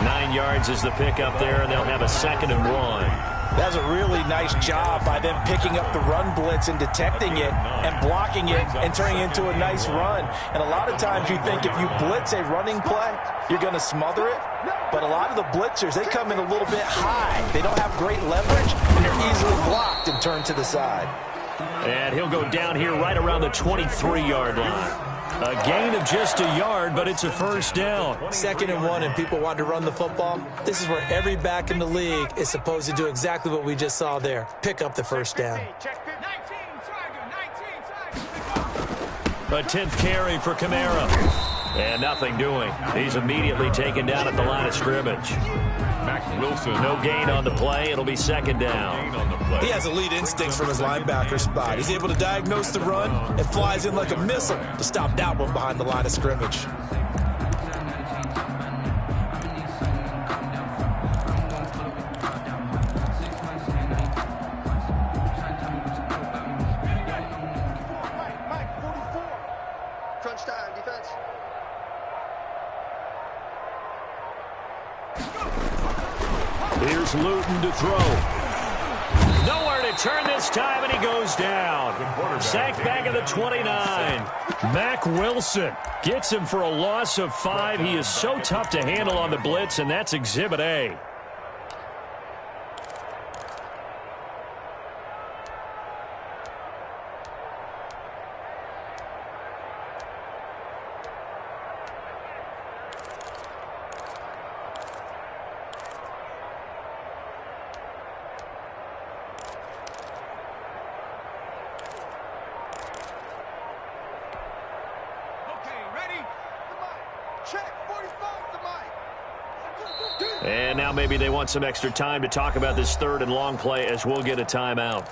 9 yards is the pickup there, and they'll have a 2nd and 1. That was a really nice job by them picking up the run blitz and detecting it and blocking it and turning it into a nice run. And a lot of times you think if you blitz a running play, you're going to smother it. But a lot of the blitzers, they come in a little bit high. They don't have great leverage, and they're easily blocked and turned to the side. And he'll go down here right around the 23-yard line. A gain of just a yard, but it's a 1st down. 2nd and 1, and people want to run the football. This is where every back in the league is supposed to do exactly what we just saw there. Pick up the 1st down. A 10th carry for Kamara. And nothing doing. He's immediately taken down at the line of scrimmage. Wilson. No gain on the play. It'll be 2nd down. He has elite instincts from his linebacker spot. He's able to diagnose the run and flies in like a missile to stop that one behind the line of scrimmage. Here's Luton to throw. Nowhere to turn this time, and he goes down. Sacked back at the 29. Mack Wilson gets him for a loss of 5. He is so tough to handle on the blitz, and that's Exhibit A. And now maybe they want some extra time to talk about this third and long play as we'll get a timeout.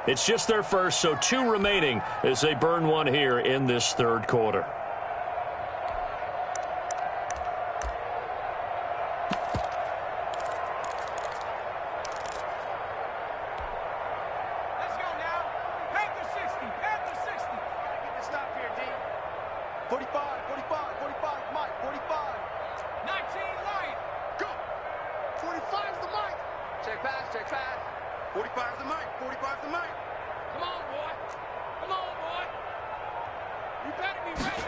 It's just their first, so 2 remaining as they burn one here in this third quarter. Let's go now. Panther 60. Panther 60. Gotta get the stop here, D. 45, 45, Mike. 45. 19, Lion. Go. 45's the mic. Check pass. 45's the mic. 45's the mic. Come on, boy. You better be ready.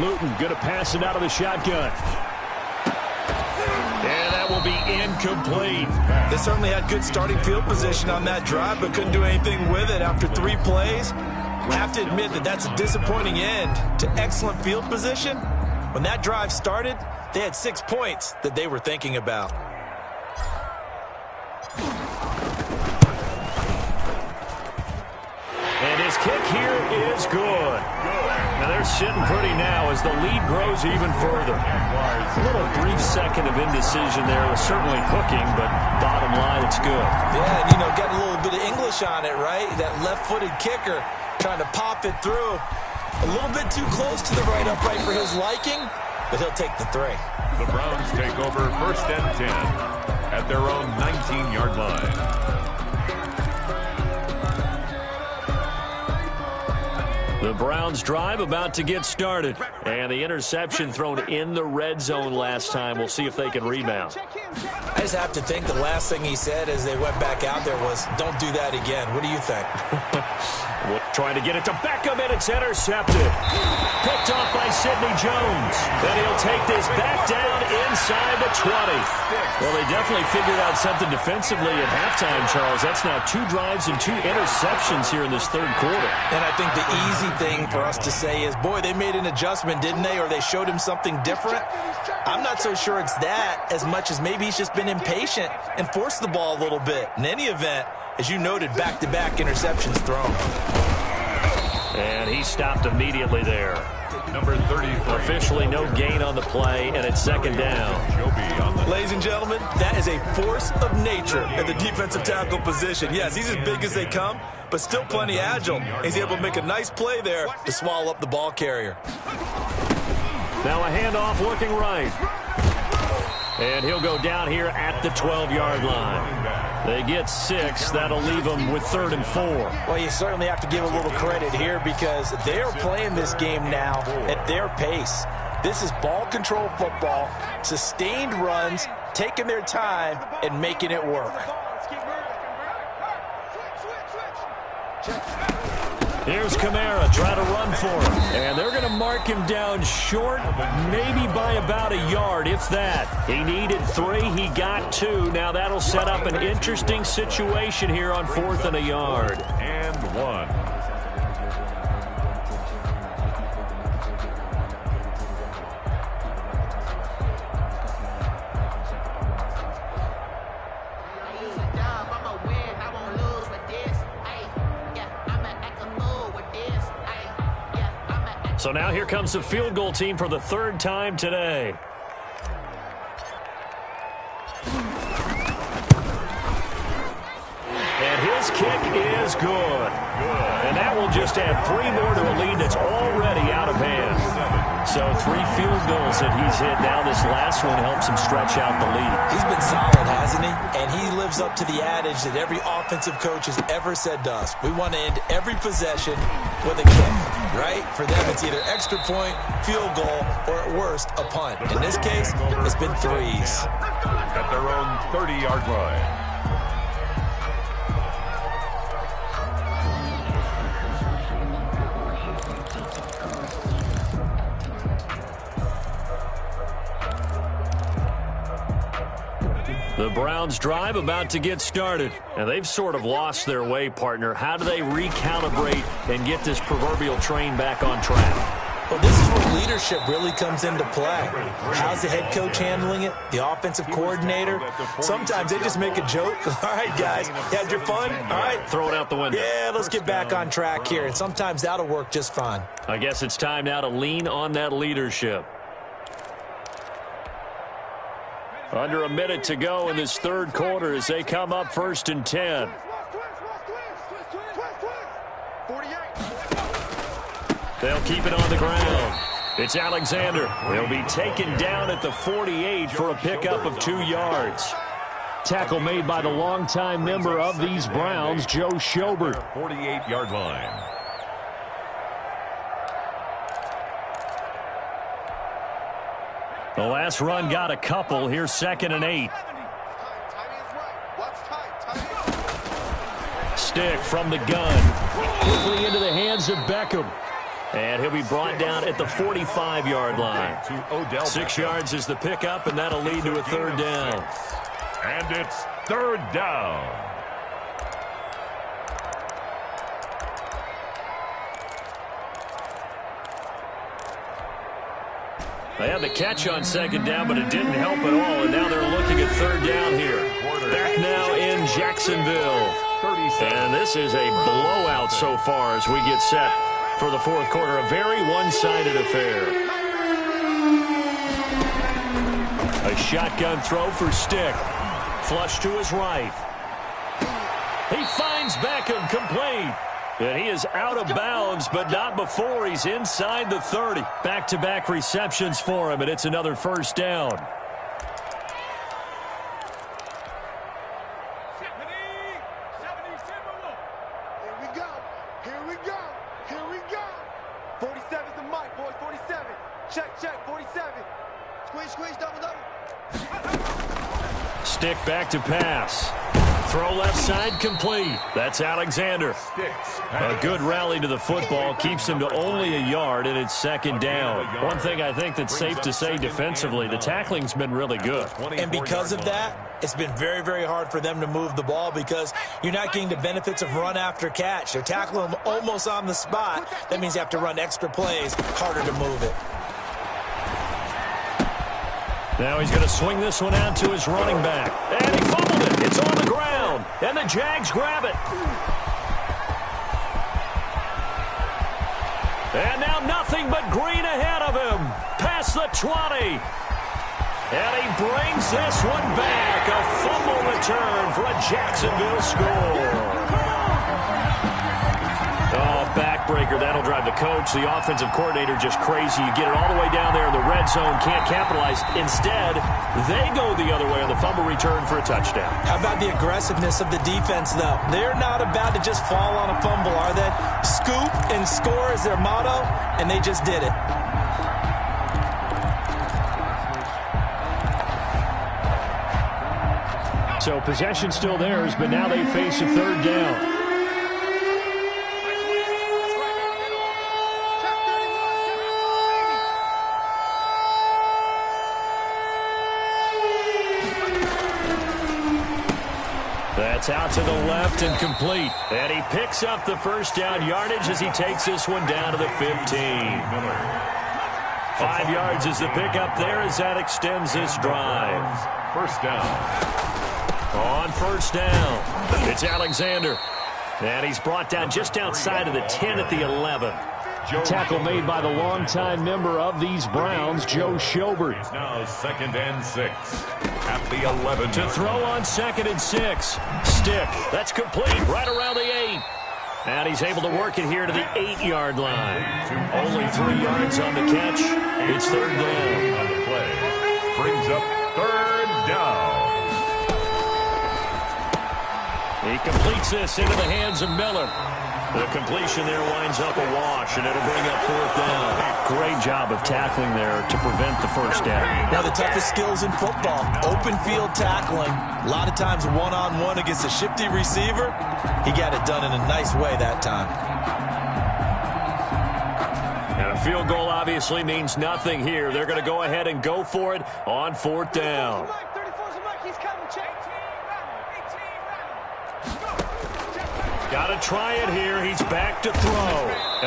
Luton going to pass it out of the shotgun. And that will be incomplete. They certainly had good starting field position on that drive, but couldn't do anything with it after 3 plays. I have to admit that that's a disappointing end to excellent field position. When that drive started, they had 6 points that they were thinking about. And his kick here is good. Now they're sitting pretty now as the lead grows even further. A little brief second of indecision there was certainly hooking, but bottom line, it's good. Yeah, and got a little bit of English on it, right? That left-footed kicker trying to pop it through. A little bit too close to the right upright for his liking, but he'll take the 3. The Browns take over 1st and 10 at their own 19-yard line. The Browns drive about to get started. And the interception thrown in the red zone last time. We'll see if they can rebound. I just have to think the last thing he said as they went back out there was, don't do that again. What do you think? Trying to get it to Beckham, and it's intercepted. Picked off by Sidney Jones. Then he'll take this back down inside the 20. Well, they definitely figured out something defensively at halftime, Charles. That's now 2 drives and 2 interceptions here in this third quarter. And I think the easy thing for us to say is, boy, they made an adjustment, didn't they? Or they showed him something different. I'm not so sure it's that as much as maybe he's just been impatient and forced the ball a little bit. In any event, as you noted, back-to-back interceptions thrown. And he stopped immediately there. Number 33. Officially no gain on the play, and it's 2nd down. Ladies and gentlemen, that is a force of nature at the defensive tackle position. Yes, he's as big as they come, but still plenty agile. He's able to make a nice play there to swallow up the ball carrier. Now a handoff looking right. And he'll go down here at the 12-yard line. They get 6. That'll leave them with 3rd and 4. Well, you certainly have to give a little credit here because they're playing this game now at their pace. This is ball control football, sustained runs, taking their time, and making it work. Here's Kamara trying to run for him. And they're going to mark him down short, maybe by about a yard, if that. He needed 3. He got 2. Now that'll set up an interesting situation here on 4th and a yard. And 1. So now here comes the field goal team for the 3rd time today. And his kick is good. And that will just add 3 more to a lead that's already out of hand. So 3 field goals that he's hit. Now this last one helps him stretch out the lead. He's been solid, hasn't he? And he lives up to the adage that every offensive coach has ever said to us. We want to end every possession with a kick. right? For them, it's either extra point, field goal, or at worst, a punt. In this case, it's been threes. At their own 30-yard line. The Browns drive about to get started, and they've sort of lost their way, partner. How do they recalibrate and get this proverbial train back on track? Well, this is where leadership really comes into play. How's the head coach handling it? The offensive coordinator? Sometimes they just make a joke. All right, guys, you had your fun? All right. Throw it out the window. Yeah, let's get back on track here, and sometimes that'll work just fine. I guess it's time now to lean on that leadership. Under a minute to go in this third quarter as they come up 1st and 10. They'll keep it on the ground. It's Alexander. They'll be taken down at the 48 for a pickup of 2 yards. Tackle made by the longtime member of these Browns, Joe Schobert. 48-yard line. The last run got a couple. Here's 2nd and 8. Stick from the gun. Quickly into the hands of Beckham. And he'll be brought down at the 45-yard line. 6 yards is the pickup, and that'll lead to a 3rd down. And it's 3rd down. They had the catch on 2nd down, but it didn't help at all, and now they're looking at 3rd down here. Back now in Jacksonville. And this is a blowout so far as we get set for the 4th quarter. A very one-sided affair. A shotgun throw for Stick. Flush to his right. He finds Beckham complete. And he is out of bounds, but not before he's inside the 30. Back-to-back receptions for him, and it's another 1st down. Here we go. Here we go. Here we go. 47's the mic, boys. 47. Check, 47. Squeeze, double. Stick back to pass. Throw left side complete. That's Alexander. A good rally to the football keeps him to only a yard, and it's 2nd down. One thing I think that's safe to say defensively, the tackling's been really good. And because of that, it's been very, very hard for them to move the ball because you're not getting the benefits of run after catch. They're tackling them almost on the spot. That means you have to run extra plays, harder to move it. Now he's going to swing this one out to his running back. And he fumbled it. It's on the ground. And the Jags grab it. And now nothing but green ahead of him. Past the 20. And he brings this one back. A fumble return for a Jacksonville score. Oh, backbreaker. That'll drive the coach, the offensive coordinator, just crazy. You get it all the way down there in the red zone, can't capitalize. Instead, they go the other way on the fumble return for a touchdown. How about the aggressiveness of the defense, though? They're not about to just fall on a fumble, are they? Scoop and score is their motto, and they just did it. So possession still theirs, but now they face a 3rd down. That's out to the left and complete. And he picks up the 1st down yardage as he takes this one down to the 15. 5 yards is the pickup there as that extends this drive. 1st down. On 1st down, it's Alexander. And he's brought down just outside of the 10 at the 11. Tackle made by the longtime member of these Browns, Joe Schobert. It's now 2nd and 6 at the 11. To throw on 2nd and 6. Stick. That's complete right around the 8. And he's able to work it here to the 8-yard line. Only 3 yards on the catch. It's 3rd down. On the play. Brings up 3rd down. He completes this into the hands of Miller. The completion there winds up a wash, and it'll bring up 4th down. Great job of tackling there to prevent the first down. One of the toughest skills in football, open field tackling. A lot of times one-on-one against a shifty receiver. He got it done in a nice way that time. And a field goal obviously means nothing here. They're going to go ahead and go for it on 4th down. Got to try it here. He's back to throw.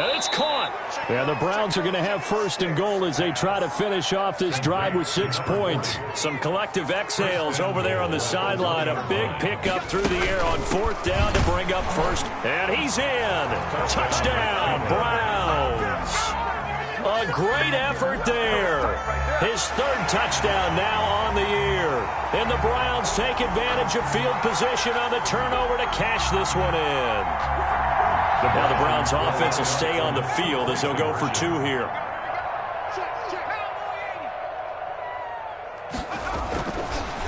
And it's caught. Yeah, the Browns are going to have 1st and goal as they try to finish off this drive with 6 points. Some collective exhales over there on the sideline. A big pickup through the air on 4th down to bring up 1st. And he's in. Touchdown, Browns. A great effort there. His 3rd touchdown now on the year. And the Browns take advantage of field position on the turnover to cash this one in. Now the Browns offense will stay on the field as they'll go for 2 here.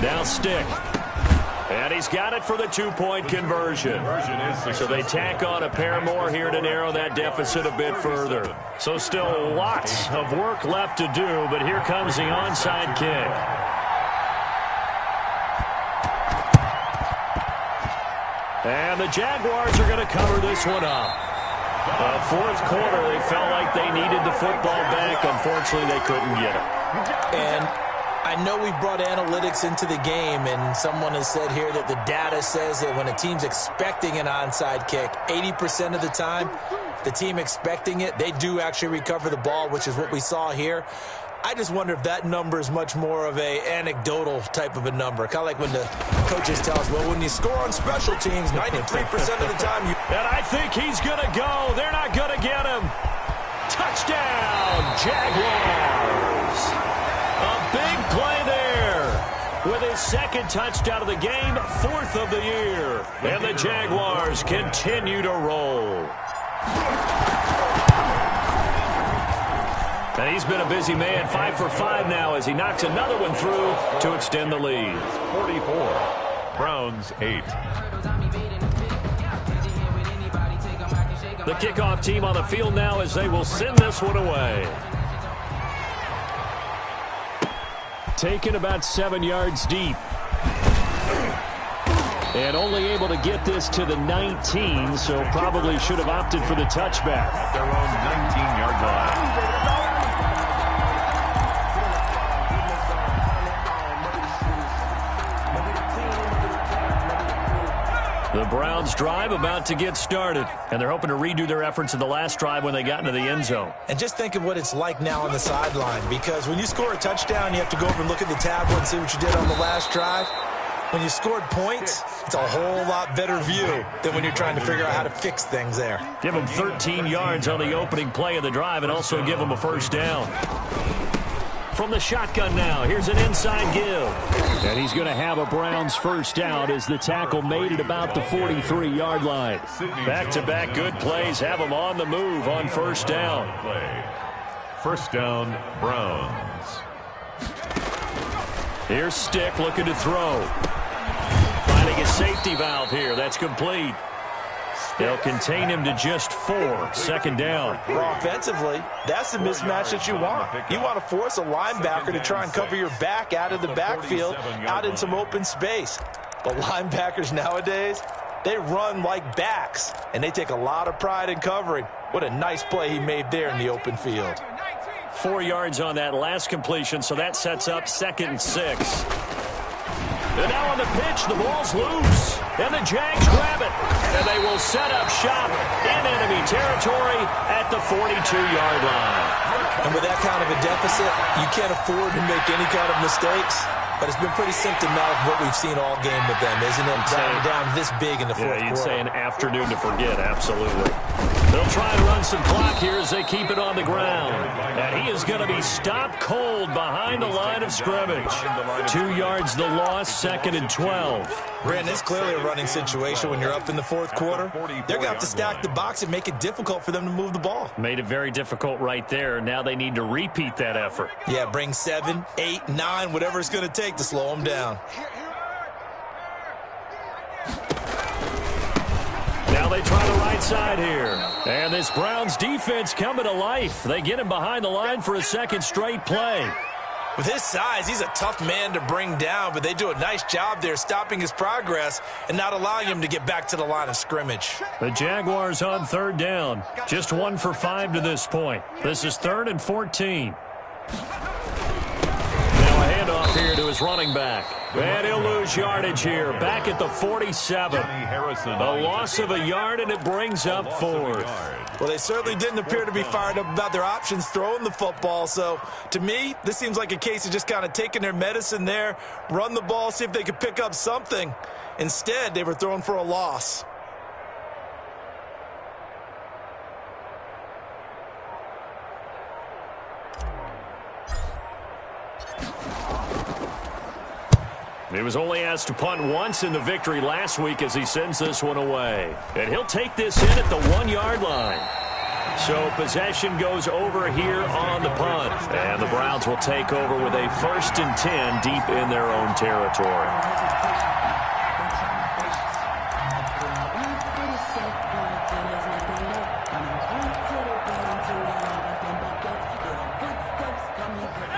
Now Stick. And he's got it for the 2-point conversion. So they tack on a pair more here to narrow that deficit a bit further. So still lots of work left to do, but here comes the onside kick. And the Jaguars are going to cover this one up. 4th quarter, they felt like they needed the football back. Unfortunately, they couldn't get it. And I know we brought analytics into the game, and someone has said here that the data says that when a team's expecting an onside kick, 80% of the time, the team expecting it, they do actually recover the ball, which is what we saw here. I just wonder if that number is much more of a anecdotal type of a number. Kind of like when the coaches tell us, well, when you score on special teams, 93% of the time you... And I think he's going to go. They're not going to get him. Touchdown, Jaguars. A big play there. With his 2nd touchdown of the game, 4th of the year. And the Jaguars continue to roll. And he's been a busy man, 5 for 5 now as he knocks another one through to extend the lead. 44, Browns 8. The kickoff team on the field now as they will send this one away. Taken about 7 yards deep. And only able to get this to the 19, so probably should have opted for the touchback. At their own 19-yard line. The Browns drive about to get started, and they're hoping to redo their efforts in the last drive when they got into the end zone. And just think of what it's like now on the sideline, because when you score a touchdown, you have to go over and look at the tablet and see what you did on the last drive. When you scored points, it's a whole lot better view than when you're trying to figure out how to fix things there. Give them 13 yards on the opening play of the drive and also give them a 1st down. From the shotgun now, here's an inside give. And he's going to have a Browns 1st down as the tackle made it about the 43-yard line. Back-to-back good plays have them on the move on 1st down. 1st down, Browns. Here's Stick looking to throw. Finding a safety valve here. That's complete. They'll contain him to just 4. 2nd down. Well, offensively, that's the mismatch that you want. You want to force a linebacker to try and cover your back out of the backfield, out in some open space. But linebackers nowadays, they run like backs, and they take a lot of pride in covering. What a nice play he made there in the open field. 4 yards on that last completion, so that sets up 2nd and 6. And now on the pitch, the ball's loose. And the Jags grab it. And they will set up shop in enemy territory at the 42-yard line. And with that kind of a deficit, you can't afford to make any kind of mistakes. But it's been pretty symptomatic of what we've seen all game with them, isn't it? Down this big in the 4th quarter. Yeah, you'd say an afternoon to forget, absolutely. They'll try to run some clock here as they keep it on the ground. And he is going to be stopped cold behind the line of scrimmage. 2 yards the loss, 2nd and 12. Brandon, it's clearly a running situation when you're up in the 4th quarter. They're going to have to stack the box and make it difficult for them to move the ball. Made it very difficult right there. Now they need to repeat that effort. Yeah, bring 7, 8, 9, whatever it's going to take to slow them down. Now they try to ride right side here. And this Browns defense coming to life. They get him behind the line for a second straight play. With his size, he's a tough man to bring down, but they do a nice job there stopping his progress and not allowing him to get back to the line of scrimmage. The Jaguars on third down. Just 1 for 5 to this point. This is 3rd and 14. Now a handoff here to his running back. And he'll lose yardage here. Back at the 47. A loss of a yard, and it brings up 4th. Well, they certainly didn't appear to be fired up about their options throwing the football. So, to me, this seems like a case of just kind of taking their medicine there, run the ball, see if they could pick up something. Instead, they were throwing for a loss. He was only asked to punt once in the victory last week as he sends this one away. And he'll take this in at the 1-yard line. So possession goes over here on the punt. And the Browns will take over with a 1st and 10 deep in their own territory.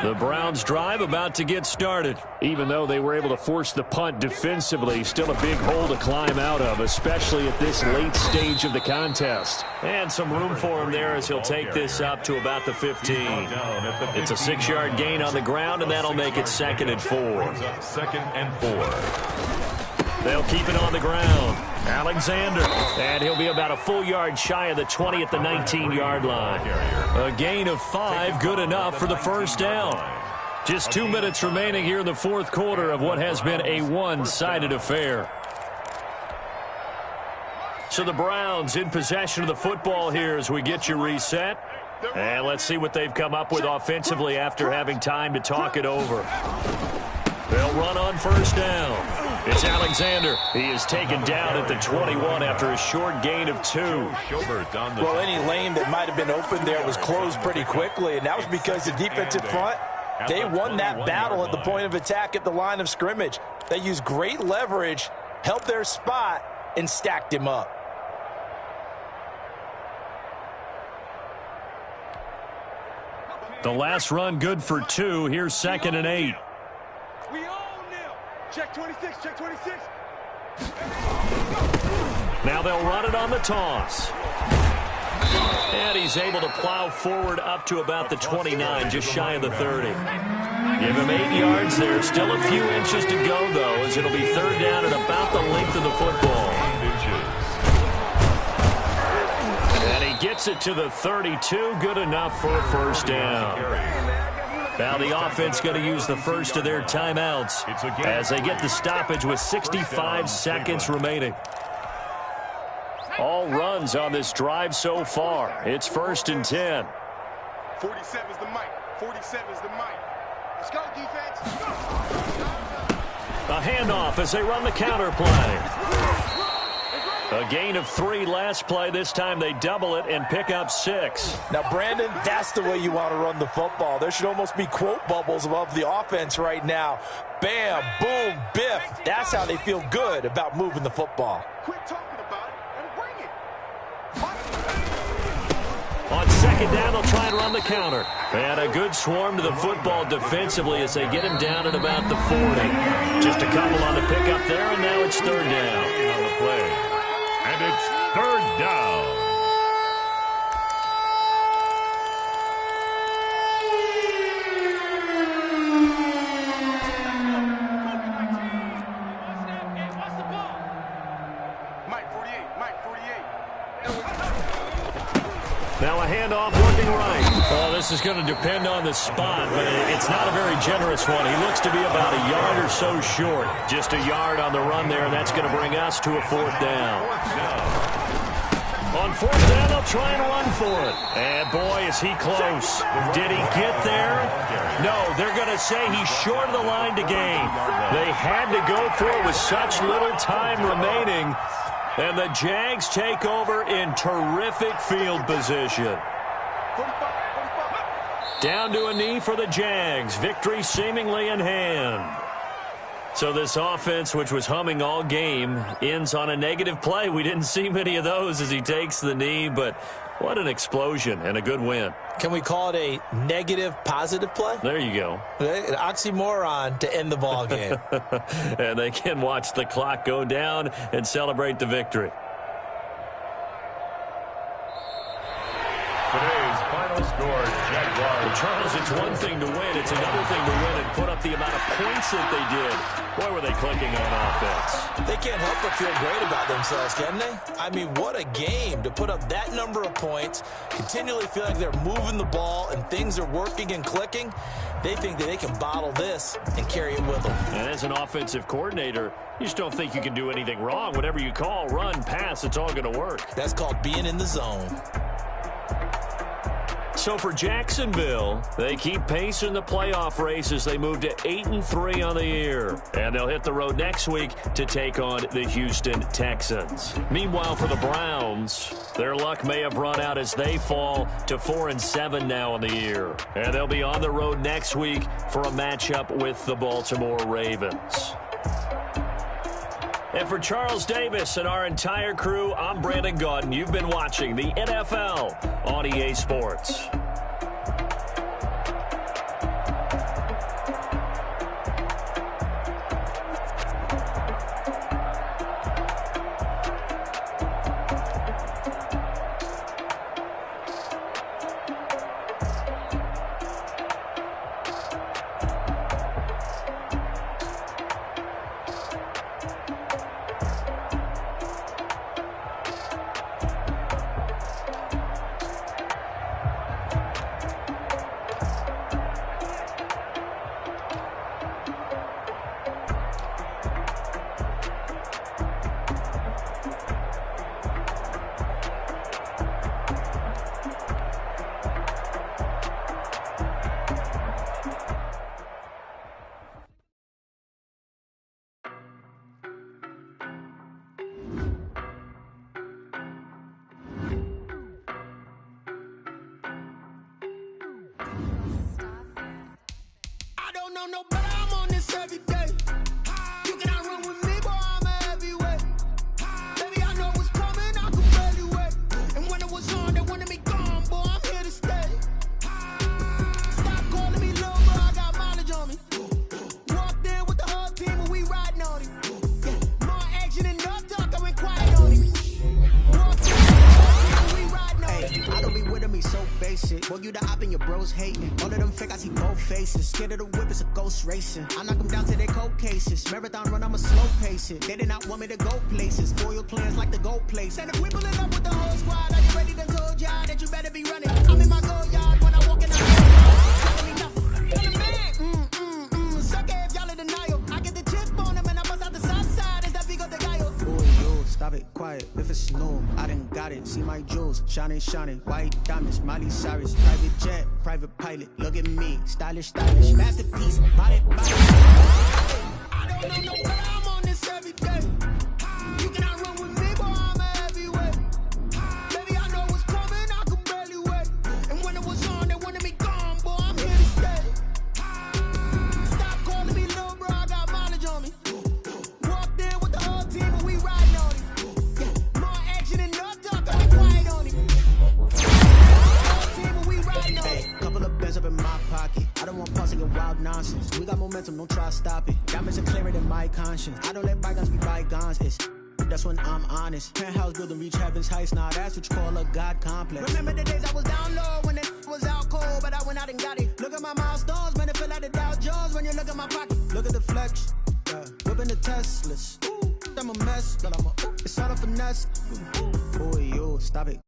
The Browns drive about to get started. Even though they were able to force the punt defensively, still a big hole to climb out of, especially at this late stage of the contest. And some room for him there as he'll take this up to about the 15. It's a 6-yard gain on the ground, and that'll make it 2nd and 4. 2nd and 4. They'll keep it on the ground. Alexander, and he'll be about a full yard shy of the 20 at the 19-yard line. A gain of 5, good enough for the 1st down. Just 2 minutes remaining here in the 4th quarter of what has been a one-sided affair. So the Browns in possession of the football here as we get you reset. And let's see what they've come up with offensively after having time to talk it over. They'll run on 1st down. It's Alexander. He is taken down at the 21 after a short gain of 2. Well, any lane that might have been open there was closed pretty quickly, and that was because the defensive front, they won that battle at the point of attack at the line of scrimmage. They used great leverage, held their spot, and stacked him up. The last run good for 2. Here's 2nd and 8. We own them. Check 26, check 26. Now they'll run it on the toss. And he's able to plow forward up to about the 29, just shy of the 30. Give him 8 yards there. Still a few inches to go, though, as it'll be 3rd down at about the length of the football. And he gets it to the 32. Good enough for a 1st down. Now the offense going to use the first of their timeouts as they get the stoppage with 65 seconds remaining. All runs on this drive so far. It's 1st and 10. 47 is the mic. 47 is the mic. Let's go, defense. A handoff as they run the counter play. A gain of 3 last play. This time they double it and pick up 6. Now, Brandon, that's the way you want to run the football. There should almost be quote bubbles above the offense right now. Bam, boom, biff. That's how they feel good about moving the football. Quit talking about it and bring it. On 2nd down, they'll try and run the counter. And a good swarm to the football defensively as they get him down at about the 40. Just a couple on the pickup there, and now it's 3rd down on the play. And it's 3rd down. Mike 48, Mike 48. Now a handoff working right. Oh, this is going to depend on the spot, but it's not a very generous one. He looks to be about a yard or so short. Just a yard on the run there, and that's going to bring us to a 4th down. On 4th down, they'll try and run for it. And boy, is he close. Did he get there? No, they're going to say he's short of the line to gain. They had to go for it with such little time remaining. And the Jags take over in terrific field position. Down to a knee for the Jags. Victory seemingly in hand. So this offense, which was humming all game, ends on a negative play. We didn't see many of those as he takes the knee, but what an explosion and a good win. Can we call it a negative positive play? There you go. An oxymoron to end the ball game. And they can watch the clock go down and celebrate the victory. Today's final score, Jaguars. Well, Charles, it's one thing to win. It's another thing to win and put up the amount of points that they did. Boy, were they clicking on offense. They can't help but feel great about themselves, can they? I mean, what a game to put up that number of points, continually feel like they're moving the ball and things are working and clicking. They think that they can bottle this and carry it with them. And as an offensive coordinator, you just don't think you can do anything wrong. Whatever you call, run, pass, it's all going to work. That's called being in the zone. So for Jacksonville, they keep pace in the playoff race as they move to 8-3 on the year. And they'll hit the road next week to take on the Houston Texans. Meanwhile, for the Browns, their luck may have run out as they fall to 4-7 now in the year. And they'll be on the road next week for a matchup with the Baltimore Ravens. And for Charles Davis and our entire crew, I'm Brandon Gaudin. You've been watching the NFL on EA Sports. No better, I'm on this every day. You cannot run with me, boy, I'm a heavyweight. Baby, I know what's coming, I could barely wait. And when it was on, they wanted me gone, boy, I'm here to stay. Stop calling me little, bro, I got mileage on me. Walked in with the whole team and we riding on it. More action and no talk, I went quiet on it. Walked in with the whole team and we riding on it. I don't be with me so basic. Boy, you the op and your bros hating. All of them fake, I see both faces. Scared of the whip, it's a ghost racing. I knock them down to their cold cases. Marathon run, I'ma slow pace it. They did not want me to go places. Foil plans like the gold place. And if we pulling up with the whole squad, are you ready to told y'all that you better be running? I'm in my go yard when I walk in. Telling me nothing. Tell man, suck it if y'all in denial. I get the chip on them and I bust out the south side. Is that big of the guy? Oh, yo, stop it, quiet. If it's new, I done got it. See my jewels, shining, white diamonds, Miley Cyrus, private jet, private pilot. Look at me, stylish, masterpiece, body. I don't know no better, I'm on this every day. You cannot run with me, boy, I'm a heavyweight. Baby, I know what's coming, I could barely wait. And when it was on, they wanted me gone, boy, I'm here to stay. Stop calling me little, bro, I got mileage on me. Walked in with the whole team and we riding on it. More action and no talk, I be quiet on it. Whole team and we riding on it. Couple of bands up in my pocket. I don't want pausing and wild nonsense. We got momentum, don't try to stop it. Diamonds are clearer than my conscience. I don't let bygones be bygones. That's when I'm honest. Penthouse building, reach heaven's heights. Nah, that's what you call a God complex. Remember the days I was down low when it was out cold, but I went out and got it. Look at my milestones, man, it feel like the Dow Jones when you look at my pocket. Look at the flex. Whipping the Teslas. I'm a mess, but it's all a finesse. Boy, yo, stop it.